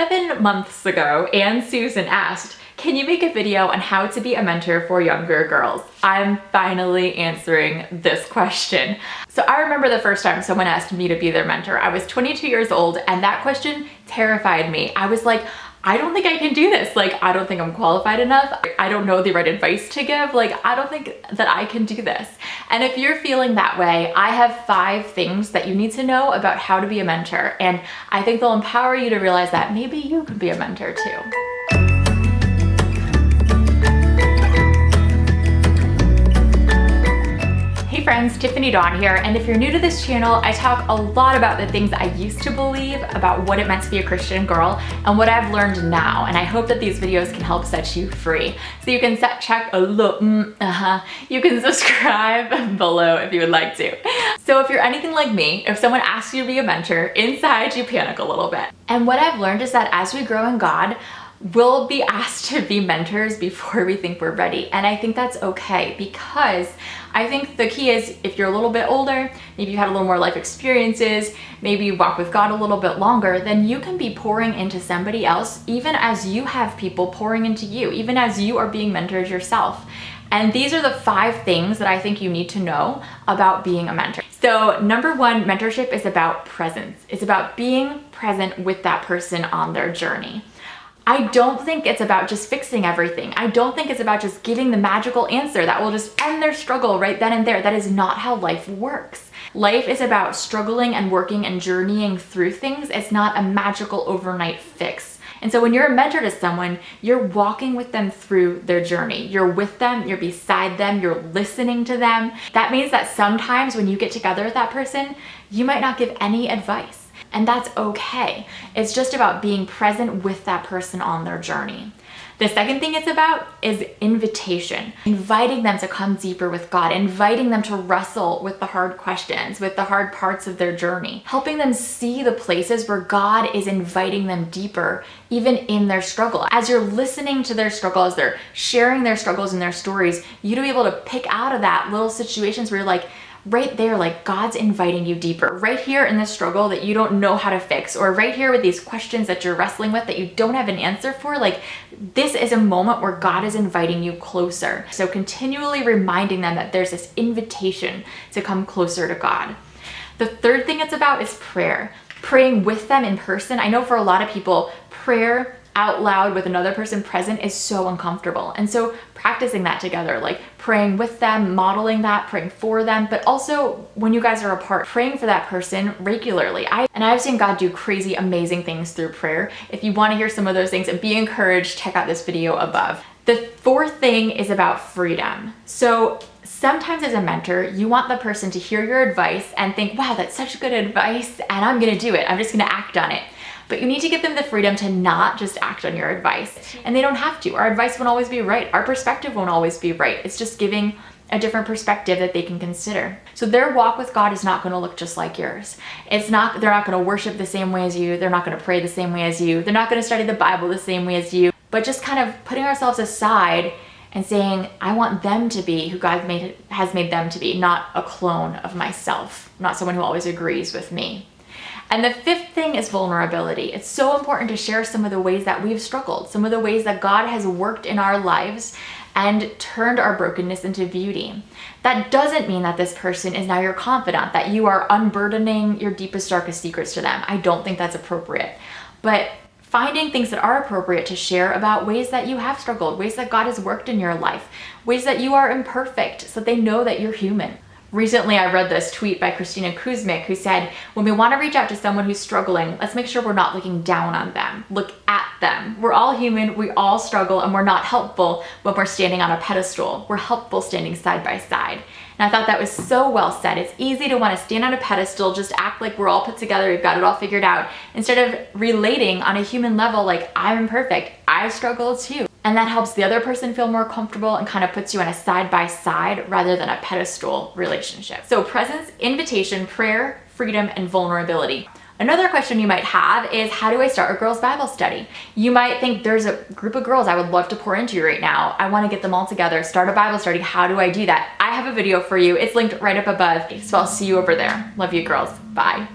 7 months ago, Ann Susan asked, can you make a video on how to be a mentor for younger girls? I'm finally answering this question. So I remember the first time someone asked me to be their mentor. I was 22 years old and that question terrified me. I was like, I don't think I can do this. Like, I don't think I'm qualified enough. I don't know the right advice to give. Like, I don't think that I can do this. And if you're feeling that way, I have 5 things that you need to know about how to be a mentor. And I think they'll empower you to realize that maybe you can be a mentor too. Hey friends, Tiffany Dawn here, and if you're new to this channel, I talk a lot about the things I used to believe about what it meant to be a Christian girl and what I've learned now, and I hope that these videos can help set you free. So you can you can subscribe below if you would like to. So if you're anything like me, if someone asks you to be a mentor, inside you panic a little bit. And what I've learned is that as we grow in God, we'll be asked to be mentors before we think we're ready. And I think that's okay, because I think the key is if you're a little bit older, maybe you've had a little more life experiences, maybe you walk with God a little bit longer, then you can be pouring into somebody else even as you have people pouring into you, even as you are being mentored yourself. And these are the 5 things that I think you need to know about being a mentor. So number 1, mentorship is about presence. It's about being present with that person on their journey. I don't think it's about just fixing everything. I don't think it's about just giving the magical answer that will just end their struggle right then and there. That is not how life works. Life is about struggling and working and journeying through things. It's not a magical overnight fix. And so when you're a mentor to someone, you're walking with them through their journey. You're with them, you're beside them, you're listening to them. That means that sometimes when you get together with that person, you might not give any advice. And that's okay. It's just about being present with that person on their journey. The second thing it's about is invitation. Inviting them to come deeper with God, inviting them to wrestle with the hard questions, with the hard parts of their journey, helping them see the places where God is inviting them deeper, even in their struggle. As you're listening to their struggle, as they're sharing their struggles and their stories, you to be able to pick out of that little situations where you're like, right there, like God's inviting you deeper. Right here in this struggle that you don't know how to fix, or right here with these questions that you're wrestling with that you don't have an answer for, like this is a moment where God is inviting you closer. So continually reminding them that there's this invitation to come closer to God. The third thing it's about is prayer. Praying with them in person. I know for a lot of people, prayer out loud with another person present is so uncomfortable. And so practicing that together, like praying with them, modeling that, praying for them, but also when you guys are apart, praying for that person regularly. I've seen God do crazy, amazing things through prayer. If you want to hear some of those things and be encouraged, check out this video above. The fourth thing is about freedom. So sometimes as a mentor, you want the person to hear your advice and think, wow, that's such good advice, and I'm gonna do it. I'm just gonna act on it. But you need to give them the freedom to not just act on your advice. And they don't have to. Our advice won't always be right. Our perspective won't always be right. It's just giving a different perspective that they can consider. So their walk with God is not going to look just like yours. They're not going to worship the same way as you. They're not going to pray the same way as you. They're not going to study the Bible the same way as you. But just kind of putting ourselves aside and saying, I want them to be who God has made them to be, not a clone of myself, not someone who always agrees with me. And the fifth thing is vulnerability. It's so important to share some of the ways that we've struggled, some of the ways that God has worked in our lives and turned our brokenness into beauty. That doesn't mean that this person is now your confidant, that you are unburdening your deepest, darkest secrets to them. I don't think that's appropriate. But finding things that are appropriate to share about ways that you have struggled, ways that God has worked in your life, ways that you are imperfect, so that they know that you're human. Recently, I read this tweet by Christina Kuzmic who said, when we want to reach out to someone who's struggling, let's make sure we're not looking down on them. Look at them. We're all human, we all struggle, and we're not helpful when we're standing on a pedestal. We're helpful standing side by side. And I thought that was so well said. It's easy to want to stand on a pedestal, just act like we're all put together, we've got it all figured out, instead of relating on a human level like, I'm imperfect, I struggle too. And that helps the other person feel more comfortable and kind of puts you on a side-by-side rather than a pedestal relationship. So presence, invitation, prayer, freedom, and vulnerability. Another question you might have is, how do I start a girls' Bible study? You might think, there's a group of girls I would love to pour into right now. I want to get them all together, start a Bible study. How do I do that? I have a video for you. It's linked right up above. So I'll see you over there. Love you, girls. Bye.